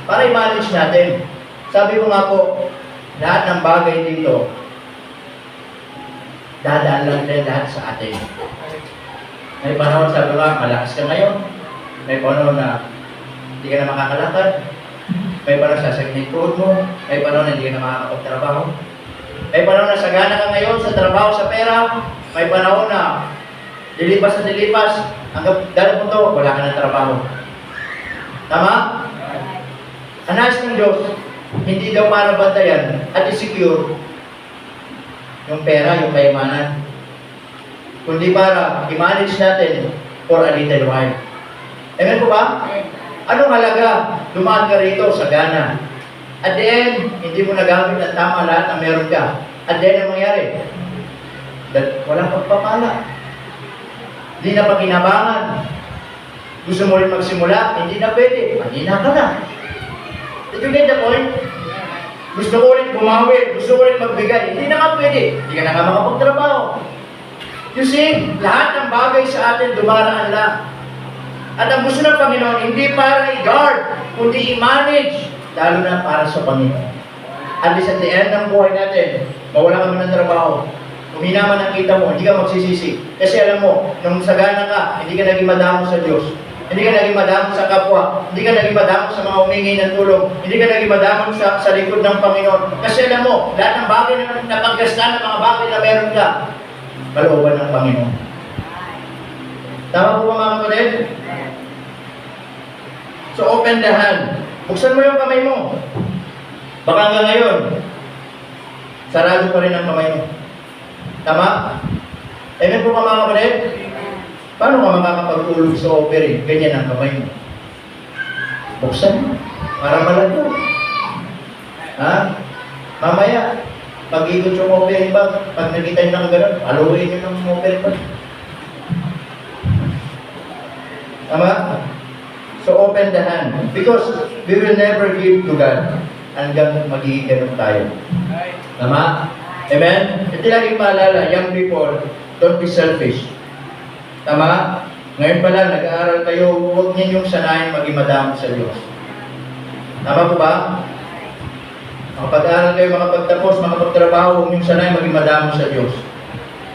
Para i-manage natin. Sabi ko nga po, lahat ng bagay dito, dadaan lang din lahat sa atin. May panahon, sabi ko nga, malakas ka ngayon. May panahon na hindi ka na makakalakad. May panahon na sasakit yung tuhod mo. May panahon na hindi ka na makakapagtrabaho. May panahon na sagana ka ngayon sa trabaho, sa pera. May panahon na dilipas na dilipas. Hanggang dahil po ito, wala ka ng trabaho. Tama? Ang nais ng Diyos, hindi daw para bantayan at i-secure yung pera, yung kayamanan. Kundi para i-manage natin for a little while. Amen po ba? Anong halaga? Dumaan ka rito sa Ghana. At the end, hindi mo nagamit ang tama lahat na meron ka. At the end, ang mangyari? Walang pagpapala. Hindi na pakinabangan. Gusto mo rin magsimula? Hindi na pwede. Mahina ka na. Did you get the point? Gusto ko rin bumawi. Gusto ko rin magbigay. Hindi na ka pwede. Hindi ka na nga makapagtrabaho. You see, lahat ng bagay sa atin dumaraan lang. At ang gusto ng Panginoon, hindi para i-guard, kundi i-manage, lalo na para sa Panginoon. At least at the end ng buhay natin, mawala kami ng trabaho. Kung hinaman ang kita mo, hindi ka magsisisi. Kasi alam mo, nung sagana ka, hindi ka naging madamo sa Diyos. Hindi ka naging madamo sa kapwa. Hindi ka naging madamo sa mga humingi ng tulong. Hindi ka naging madamo sa likod ng Panginoon. Kasi alam mo, lahat ng bagay na napaggastan, ng mga bagay na meron ka, kalooban ng Panginoon. Tama po ba mga kapatid? So open the hand. Buksan mo yung kamay mo. Baka hanggang ngayon, sarado pa rin ang kamay mo. Tama? Amen po mga kapatid? Paano ka makakapagtulog sa offering? Ganyan ang kamay mo. Buksan mo. Para malago. Ha? Mamaya, pag-ikot yung offering bag, pag nakita nyo ng gano'n, haluin nyo ng offering bag. Tama? So open the hand. Because we will never give to God hanggang magiging ganun tayo. Tama? Amen? Ito lagi paalala, young people, don't be selfish. Tama? Ngayon pa lang, nag-aaral kayo, huwag ninyong sanayin maging madamo sa Diyos. Tama po ba? Makapag-aaral kayo, makapagtapos, makapagtrabaho, huwag ninyong sanayin maging madamo sa Diyos.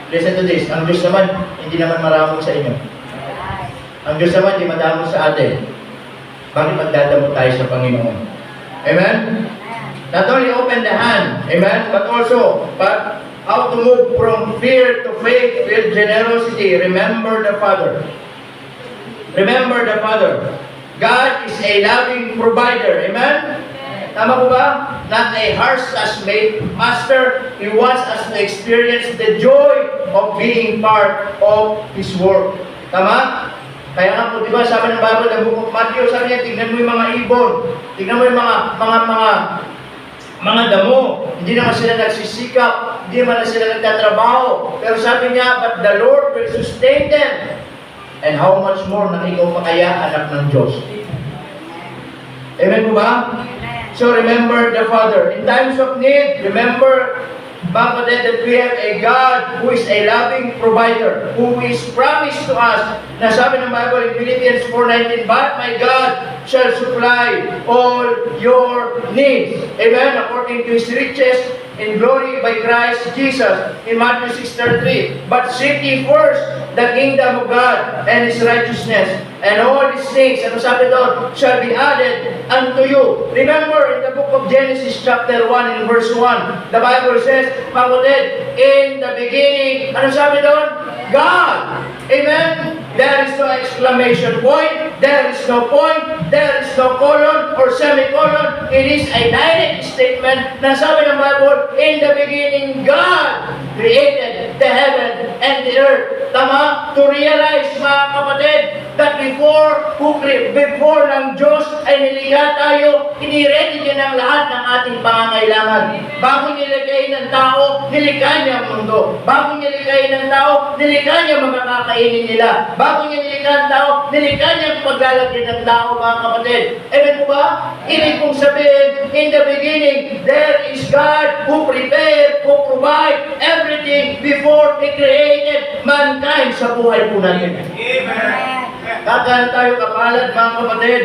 listen to this, ang Diyos naman, hindi naman maraming sa inyo. Ang Diyos naman, hindi madamot sa atin. Bakit magdadamot tayo sa Panginoon? Amen? Not only open the hand, amen, but also, how to move from fear to faith with generosity. Remember the Father. Remember the Father. God is a loving provider. Amen? Tama po ba? Not a harsh master. He wants us to experience the joy of being part of His work. Tama? Kaya nga po, di ba, sabi ng Bible, ng Book of Matthew, sabi niya, tignan mo yung mga ibon, tignan mo yung mga damo, hindi naman sila nagsisikap, hindi naman sila nagtatrabaho, pero sabi niya, but the Lord will sustain them. And how much more na ikaw pa kaya, anak ng Diyos? Amen po ba? So remember the Father. In times of need, remember, Papa, that we have a God who is a loving provider, who is promised to us, na sabi ng Bible in Philippians 4:19, but my God shall supply all your needs. Amen? According to His riches in glory by Christ Jesus. In Matthew 6:33, but seek ye first the kingdom of God and His righteousness, and all these things, ano sabi doon, shall be added unto you. Remember in the book of Genesis chapter 1 and verse 1, the Bible says, Pangudid, in the beginning, ano sabi doon? God. Amen? There is no exclamation point, there is no point, there is no colon or semicolon. It is a direct statement na sabi ng Bible, in the beginning, God created the heaven and the earth. Tama? To realize, mga kapatid, that before ng Diyos ay nilikha tayo, ini-ready niya ng lahat ng ating pangangailangan. Bago nilikhain ng tao, nilikha niya ang mundo. Bago nilikhain ng tao, nilikha niya mga kakainin nila. Bago niya nilikha ang tao, nilikha niya ang paglalagyan ng tao, mga kapatid. Amen po ba? Ibig kong sabihin, in the beginning, there is God who prepared, who provide everything before He created mankind sa buhay po natin. Amen. Kakahan tayo kapalad, mga kapatid.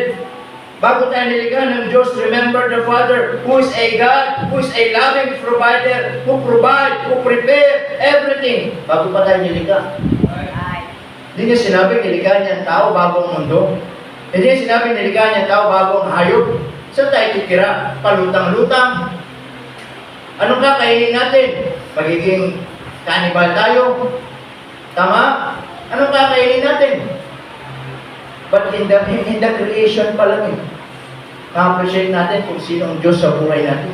Bago tayo nilikha ng Diyos, remember the Father, who is a God, who is a loving provider, who provide, who prepare everything. Bago pa tayo nilikha. Hindi niya sinabi nilikha niya ang tao bagong mundo. Hindi niya sinabi nilikha niya ang tao bagong hayop. Saan tayo titira? Palutang-lutang. Anong kakainin natin? Magiging cannibal tayo. Tama? Anong kakainin natin? But in the creation pa lang na-appreciate natin kung sino ang Diyos sa buhay natin.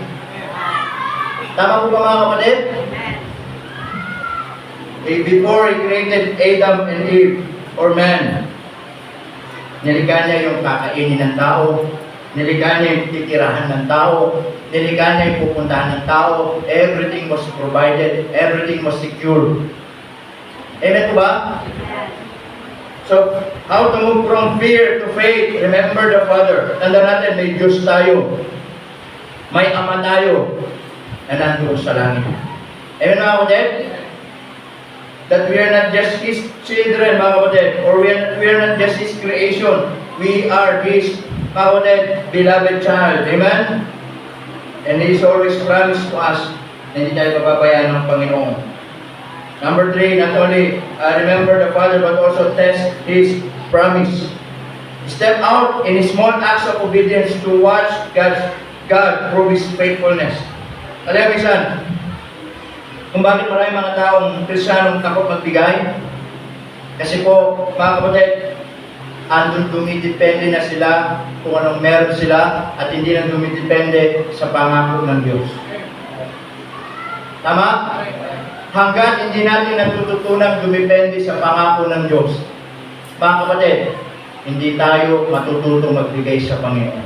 Tama po ba, mga kapatid? Before He created Adam and Eve, or man, nilikha niya yung kakainin ng tao, nilikha niya yung titirahan ng tao, nilikha niya yung pupuntahan ng tao, everything was provided, everything was secure. Amen po ba? So, how to move from fear to faith? Remember the Father. Tanda natin, may Diyos tayo. May Ama tayo na nandoon sa langit. Amen, mga kapatid? That we are not just His children, mga kapatid, or we are not just His creation. We are His, mga kapatid, beloved child. Amen? And He is always promised to us na hindi tayo pababayaan ng Panginoon. Number 3, not only remember the Father, but also test His promise. Step out in small acts of obedience to watch God prove His faithfulness. Alam mo, minsan, kung bakit maraming mga taong Kristiyanong takot magbigay? Kasi po, mga kapatid, andun dumidepende na sila kung anong meron sila at hindi na dumidepende sa pangako ng Diyos. Tama? Hanggat hindi natin natututunang dumipende sa pangako ng Diyos, mga kapatid, hindi tayo matututong magbigay sa Panginoon.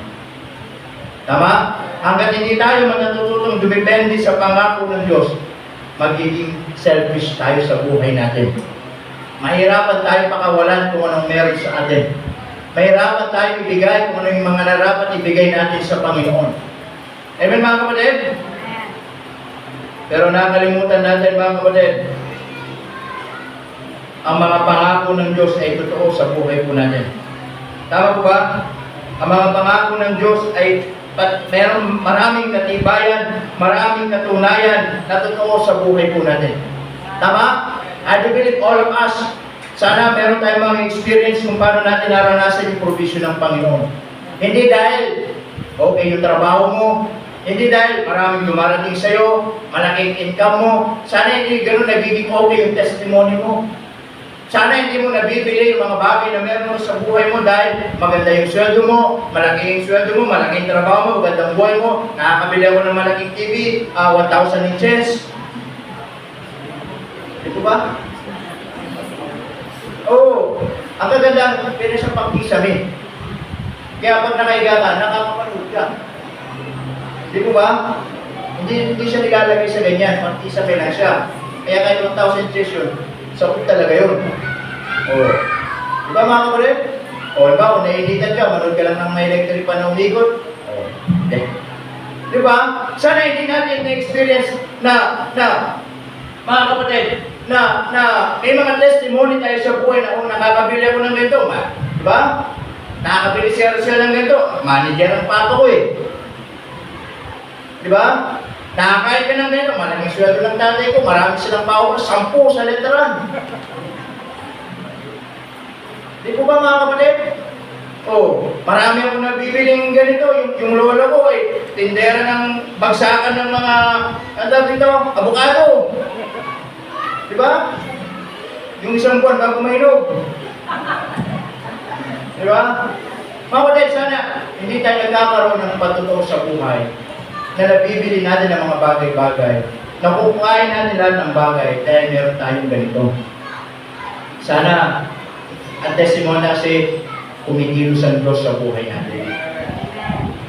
Tama? Hanggat hindi tayo matututong dumipende sa pangako ng Diyos, magiging selfish tayo sa buhay natin. Mahirapan tayo pakawalan kung anong meron sa atin. Mahirapan tayo ibigay kung ano yung mga narapat ibigay natin sa Panginoon. Amen, mga kapatid? Pero nakalimutan natin, mga kapatid, ang mga pangako ng Diyos ay totoo sa buhay po natin. Tama po ba? Ang mga pangako ng Diyos ay meron maraming katibayan, maraming katunayan na totoo sa buhay po natin. Tama? I do believe all of us, sana meron tayong mga experience kung paano natin naranasan yung provision ng Panginoon. Hindi dahil okay yung trabaho mo, hindi dahil maraming dumarating sa'yo, malaking income mo, sana hindi ganun nagiging okay yung testimony mo. Sana hindi mo nabibili yung mga bagay na meron mo sa buhay mo dahil maganda yung sweldo mo, malaki yung sweldo mo, malaking trabaho mo, magandang buhay mo, nakakabili ako ng malaking TV, 1,000 inches. Ito ba? Oo. Ang kagandahan, pwede siyang pang-kisame. Kaya pag nakahiga ka, nakakapanood ka. Di ba ba? Hindi siya nilalagay sa ganyan, pang-kisame lang siya. Kaya kahit 1,000 inches yun, sakot talaga yun. Oo. Di ba mga kapatid? O, di ba, kung naiinitan ka, manood ka lang ng may electric pa na umigot. Oo. Di ba? Sana hindi natin na-experience na mga kapatid, na may mga testimony tayo sa buhay na kung nakakabili ako ng ganito, di ba? Nakakabili siya ng ganito, manager ang pato ko eh. Di ba? Nakakain ka ng ganito, maraming sweldo ng tatay ko, marami silang power, 10 sa letteran. Di po ba mga kapatid? Oh, marami akong nabibiling ganito, yung lolo ko ay tindera ng bagsakan ng mga, ano tawag dito, abukado. Di ba? Yung isang buwan bago mainog. Di ba? Mga kapatid, sana hindi tayo nagkakaroon ng patutuo sa buhay na nabibili natin ng mga bagay-bagay, nakukuhain natin lahat ng bagay dahil meron tayong ganito. Sana ang testimony kasi kumikilos ang Diyos sa buhay natin.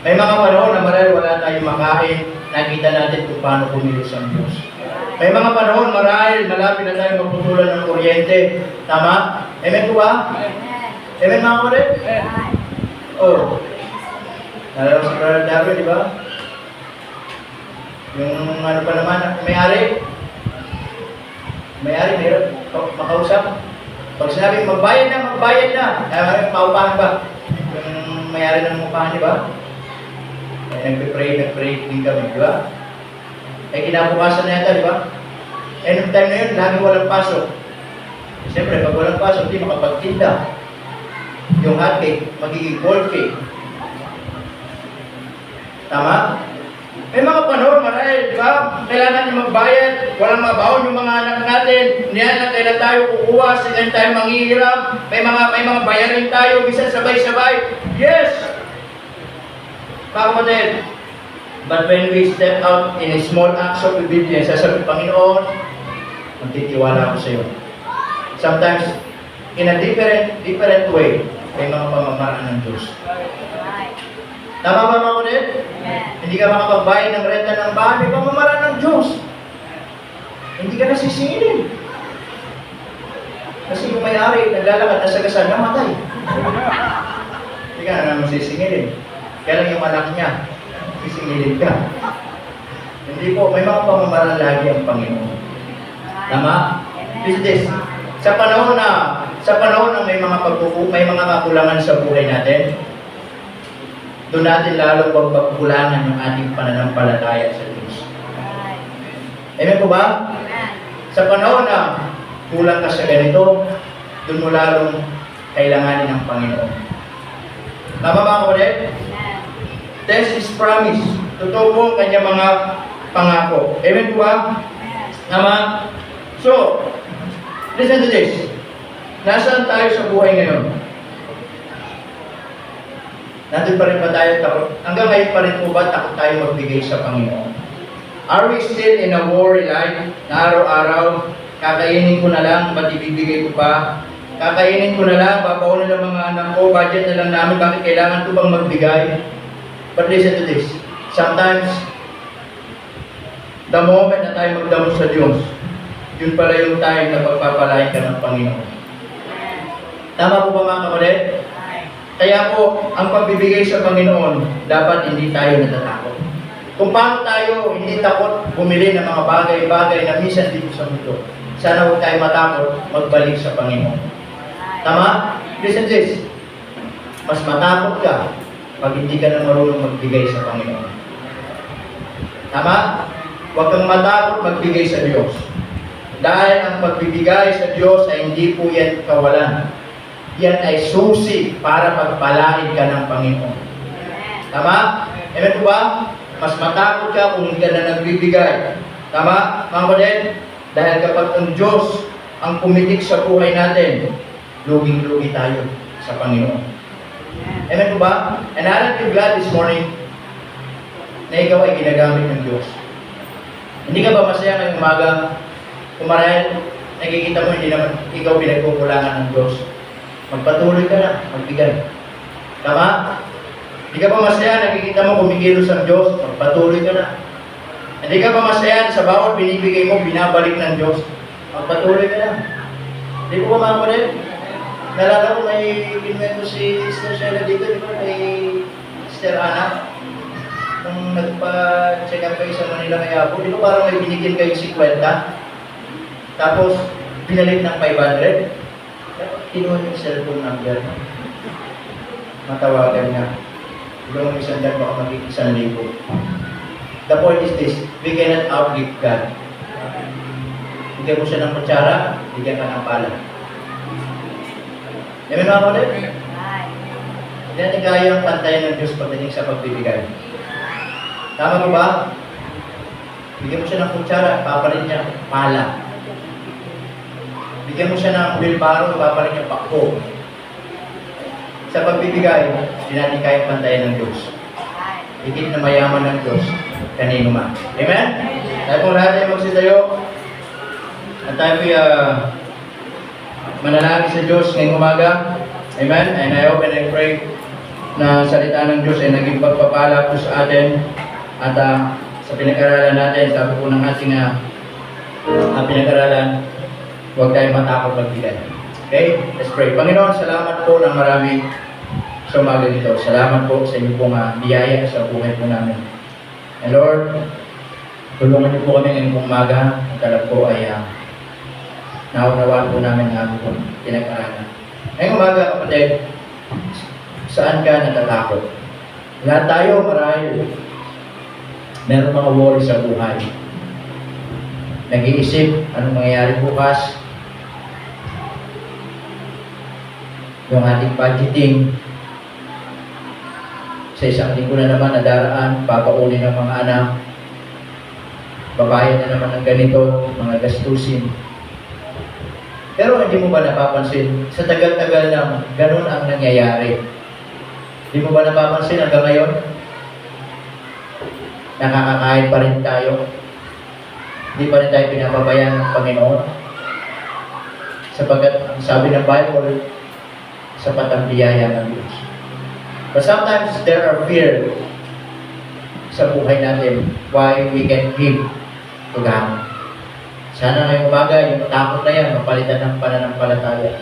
May mga panahon na marahil wala tayong makain, nakita natin kung paano kumilos ang Diyos. May mga panahon marahil malapit na tayo magputulan ng kuryente. Tama? Amen po ba? Amen mga kapatid? Oh. Nalala ko sa Brother Darwin, di ba? Yung ano pa naman, may-ari, meron, makausap. Pag sinabi, magbayad na. Paupahan ba? Yung may-ari ng upahan, di ba? Nagpipray din kami, di ba? Kinabukasan na yata, di ba? Nung time na yun, lagi walang pasok. Siyempre, pag walang pasok, hindi makapagtinda. Yung hot cake, magiging cold cake. Tama? May mga panahon marahil, di ba? Kailangan natin magbayad, walang mabaon yung mga anak natin, niyan na kailan tayo kukuha, silan tayo manghihirap, may mga bayarin tayo, bisa sabay-sabay. Yes! Mga kapatid, but when we step out in a small acts of obedience, sasabi, Panginoon, magtitiwala ako sa iyo. Sometimes, in a different way, may mga pamamaraan ng Diyos. Tama ba mga kapatid? Hindi ka makapagbayad ng renta ng bahay, may pamamaraan ng Diyos. Hindi ka nasisingilin. Kasi yung may-ari, naglalakad, nasagasal, namatay. Hindi ka na masisingilin. Kaya lang yung anak niya, sisingilin ka. Hindi po, may mga pamamaraan lagi ang Panginoon. Tama? This. Sa panahon na may mga kakulangan sa buhay natin, doon natin lalo pagpakulangan yung ating pananampalataya sa Diyos. Amen po ba? Sa panahon na kulang ka sa ganito, doon mo lalong kailanganin ng Panginoon. Tama ba ako ulit? This is promise. Totoo po ang kanyang mga pangako. Amen po ba? Tama? So, listen to this. Nasaan tayo sa buhay ngayon? Nandun pa rin ba tayo takot? Hanggang ngayon pa rin po ba takot tayo magbigay sa Panginoon? Are we still in a worry life na araw-araw, kakainin ko na lang, ba't ibibigay ko pa? Kakainin ko na lang, babaunin ng mga anak ko, budget na lang namin, bakit kailangan ko bang magbigay? But listen to this. Sometimes, the moment na tayo magdamo sa Diyos, yun pala yung time na pagpapalain ka ng Panginoon. Tama po ba mga kapatid? Kaya po, ang pagbibigay sa Panginoon, dapat hindi tayo natatakot. Kung paano tayo hindi takot bumili ng mga bagay-bagay na minsan dito sa mundo, sana huwag tayo matakot magbalik sa Panginoon. Tama? Listen this. Mas matakot ka pag hindi ka na marunong magbigay sa Panginoon. Tama? Huwag kang matakot magbigay sa Diyos. Dahil ang pagbibigay sa Diyos ay hindi po yan kawalan. Yan ay susi para pagpalain ka ng Panginoon. Tama? Amen po ba? Mas matakot ka kung hindi ka na nagbibigay. Tama, mga kapatid? Dahil kapag ang Diyos ang pumitik sa buhay natin, luging-lugi tayo sa Panginoon. Amen po ba? And aren't you glad this morning na ikaw ay ginagamit ng Diyos? Hindi ka ba masaya ngayong umaga kung marahil nakikita mo hindi naman ikaw pinagkukulangan ng Diyos? Magpatuloy ka na, magbigay. Tama? Hindi ka ba masaya nakikita mo kumikilos ang Diyos? Magpatuloy ka na. Hindi ka ba masaya sa bawat binibigay mo, binabalik ng Diyos? Magpatuloy ka na. Hindi ko ba mga kapatid? Nalala ko may kinwento si Sister Sheila dito, di ba? May Sister Ana. Nung nagpa-check up kayo sa Manila kay Apo, di ba parang may binigyan kayo 50? Tapos, pinalit ng 500. Kinuha yung cellphone number. Matawagan niya. Iba mo isang dyan, baka magiging 1,000. The point is this, we cannot outgive God. Bigyan mo siya ng kutsara, bigyan ka ng pala. Amen mga kapatid? Hindi natin kaya ang pantayan ng Diyos pagdating sa pagbibigay. Tama mo ba? Bigyan mo siya ng kutsara, papalit niya pala. Bigyan mo siya ng wheelbarrow, papalit niya pakko. Sa pagbibigay, hindi natin kaya pantayan ng Diyos. Higit na mayaman ng Diyos, kanino man. Amen? Tayo po lahat ay magsitayo. At tayo po manalangin sa Diyos ngayong umaga. Amen? And I hope and I pray na salita ng Diyos ay naging pagpapala po sa atin. At sa pinag-aralan natin, sabi po ng ating pinag-aralan, huwag tayo matakot magbigay. Okay? Let's pray. Panginoon, salamat po ng marami sa umaga dito. Salamat po sa inyo pong biyaya sa buhay po namin. And Lord, tulungan niyo po kami ngayong umaga. At alam po ay naunawaan po namin ang aming pong pinag-aralan. Ngayong umaga, kapatid, saan ka natatakot? Lahat tayo marahil meron mga worry sa buhay. Nag-iisip anong mangyayari bukas. Yung ating budgeting sa isang linggo na naman na daraan, papaunin ng mga anak, babayad na naman ng ganito, mga gastusin. Pero hindi mo ba napapansin, sa tagal-tagal na ganun ang nangyayari? Hindi mo ba napapansin hanggang ngayon? Nakakakain pa rin tayo. Hindi pa rin tayo pinapabayaan ng Panginoon. Sapagkat sabi ng Bible, sapat ang biyaya ng Diyos. But sometimes there are fear sa buhay natin why we can give to God. Sana ngayong umaga, yung takot na yan, mapalitan ng pananampalataya.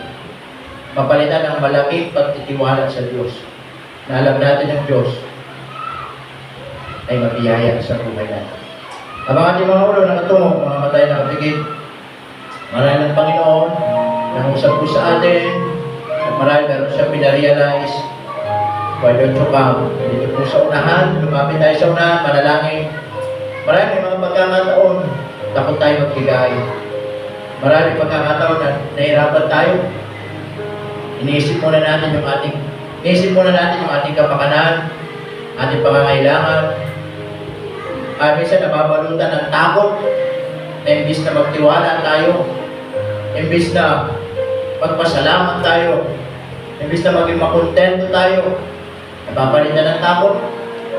Mapalitan ng malaking pagtitiwala sa Diyos. Na alam natin ang Diyos ay mabiyaya sa buhay natin. Ang mga ating mga ulo nakatungo, mga matay nakapigit, marahil ng Panginoon, nangusap po sa atin, at marahil meron siya pinarealize, why don't you come? Dito po sa unahan, lumapit tayo sa unahan, manalangin. Marahil may mga pagkakataon, takot tayo magbigay. Maraming pagkakataon na nahirapan tayo. Iniisip muna natin yung ating kapakanan, ating pangangailangan. Minsan nababalutan ng takot na imbis na magtiwala tayo, imbis na magpasalamat tayo, imbis na maging makontento tayo, napapalitan ng takot,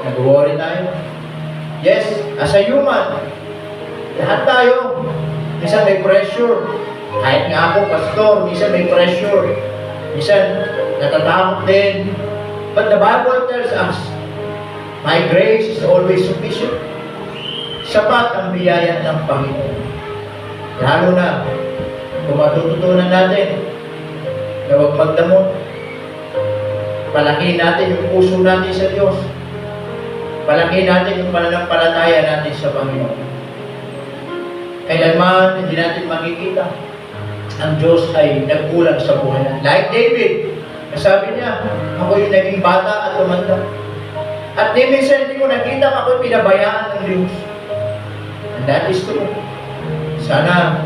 nag-worry tayo. Yes, as a human, lahat tayo, minsan may pressure. Kahit nga ako, pastor, minsan may pressure. Minsan, natatakot din. But the Bible tells us, my grace is always sufficient. Sapat ang biyaya ng Panginoon. Lalo na, kung matututunan natin na huwag magdamot, palakihin natin yung puso natin sa Diyos. Palakihin natin yung pananampalataya natin sa Panginoon. Kailanman hindi natin makikita ang Diyos ay nagkulang sa buhay natin. Like David, sabi niya, ako yung naging bata at tumanda. At di minsan hindi ko nakita ako pinabayaan ng Diyos. And that is true. Sana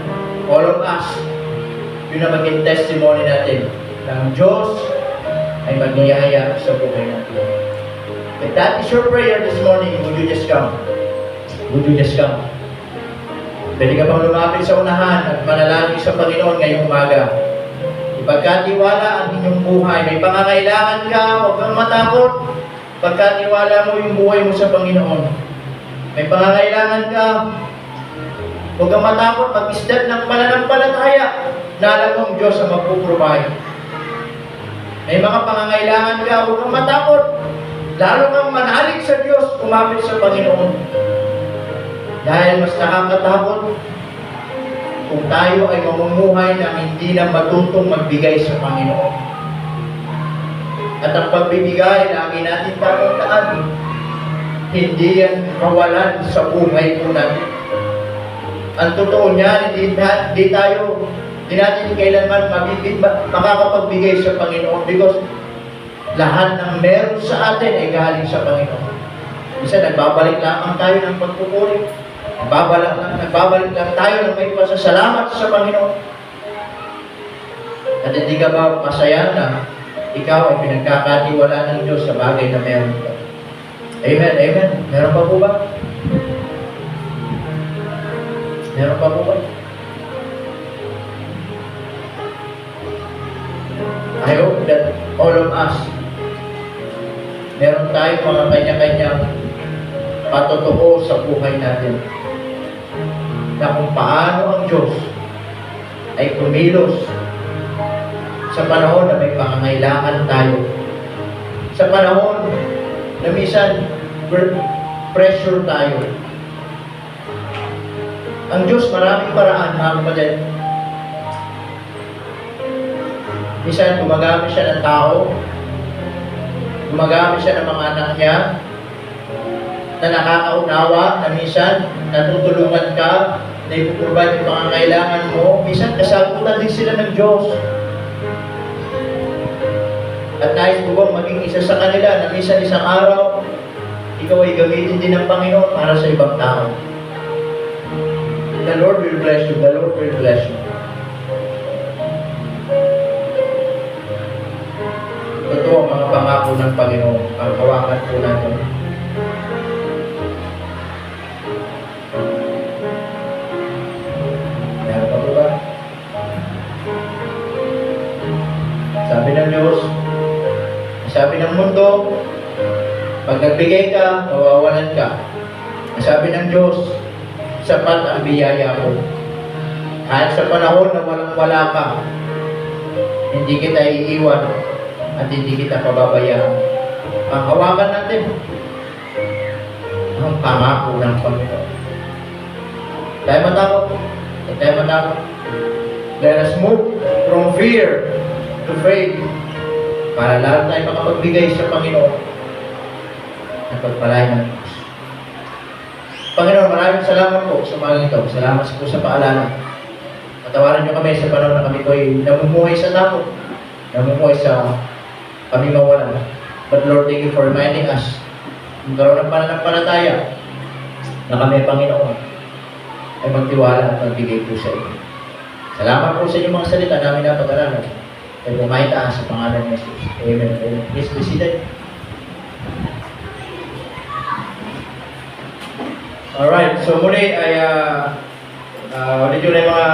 all of us, yun na maging testimony natin na ang Diyos ay magbiyaya sa buhay natin. If that is your prayer this morning, would you just come? Would you just come? Pwede ka bang lumapit sa unahan at manalangin sa Panginoon ngayong umaga? Ipagkatiwala ang inyong buhay. May pangangailangan ka, huwag kang matakot. Pagkatiwala mo yung buhay mo sa Panginoon. May pangangailangan ka, huwag kang matakot. Mag-isdat ng pananampalataya na alam mong Diyos ang magpuprovide. May mga pangangailangan ka, huwag kang matakot. Lalo kang manalig sa Diyos, kumapit sa Panginoon. Dahil mas nakakatakot kung tayo ay mamumuhay na hindi na matutong magbigay sa Panginoon. At ang pagbibigay, lagi natin tatandaan, hindi yan kawalan sa buhay po natin. Ang totoo niyan, hindi natin kailanman makakapagbigay sa Panginoon because lahat ng meron sa atin ay galing sa Panginoon. Isa, nagbabalik lamang tayo ng pagpupuri. Nagbabalik lang tayo ng may pasasalamat sa Panginoon. At hindi ka ba masaya na ikaw ay pinagkakatiwalaan ng Diyos sa bagay na meron ka? Amen, amen. Meron pa po ba? Meron pa po ba? I hope that all of us, meron tayong mga kanya-kanyang patotoo sa buhay natin na kung paano ang Diyos ay kumilos sa panahon na may pangangailangan tayo. Sa panahon na minsan pressure tayo. Ang Diyos maraming paraan, mga kapatid. Minsan gumagamit siya ng tao, gumagamit siya ng mga anak niya, na nakakaunawa, na minsan natutulungan ka, na ipuprovide yung pangangailangan mo. Minsan kasagutan din sila ng Diyos. At nais ko bang maging isa sa kanila na minsan isang araw, ikaw ay gamitin din ng Panginoon para sa ibang tao. The Lord will bless you. The Lord will bless you. Totoo ang mga pangako ng Panginoon. Ang hawakan po natin. Meron pa po ba? Sabi ng Diyos, sabi ng mundo, pag nagbigay ka, mawawalan ka. Sabi ng Diyos, sapat ang biyaya ko. Kahit sa panahon na walang-wala ka, hindi kita iiwan at hindi kita pababayaan. Ang hawakan natin, ang pangako ng Panginoon. Tayo matakot. Tayo matakot. Let us move from fear to faith para lahat tayo makapagbigay sa Panginoon at pagpalain ng Diyos. Panginoon, maraming salamat po sa mga ito. Salamat po sa paalala. Patawaran niyo kami sa panahon na kami ko ay namumuhay sa takot, namumuhay sa kami mawala. But Lord, thank you for reminding us magkaroon ng pananampalataya na kami, Panginoon, ay magtiwala at magbigay po sa iyo. Salamat po sa inyong mga salita namin na pag-aralan. Ay pumaitaas sa pangalan ng Jesus. Amen. Amen. Please be seated. Alright, so muli ay ulit yun ay mga